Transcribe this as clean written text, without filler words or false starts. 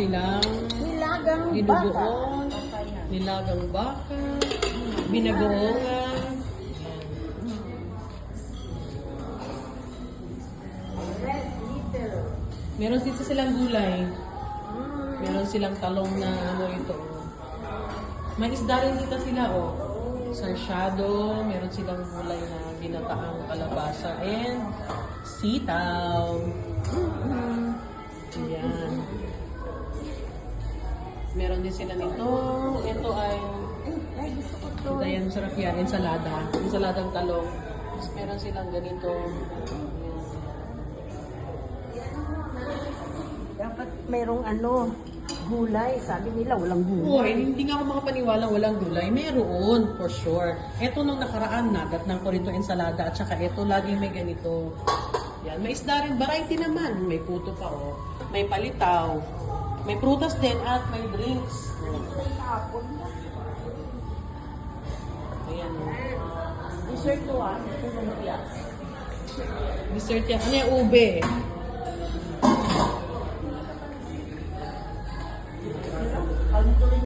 silang Nilagang baka. dinuguan, nilagang baka, binagoongan. Red little. Meron dito silang gulay. Meron silang talong na ano ito. May isda rin dito sila, oh. Sarsyado, meron silang gulay na ginataang kalabasa and sitaw. Ayan. Meron din sila nito. Ito ay Ay, gusto ko to. ito yan, sarap yan, ensalada. Ensaladang talong. Tapos meron silang ganito. Dapat merong ano, gulay. Sabi nila, walang Uy, gulay. hindi nga ako makapaniwala walang gulay. Meron, for sure. Ito nung nakaraan, nagatnang ko rin ito ensalada at saka ito, laging may ganito. Yan, may isda rin, variety naman. May puto pa, oh. May palitaw. May prutas din at may drinks. Ayan, oh. Dessert to ah. Ito na yan. Dessert yan. Ano yung ube?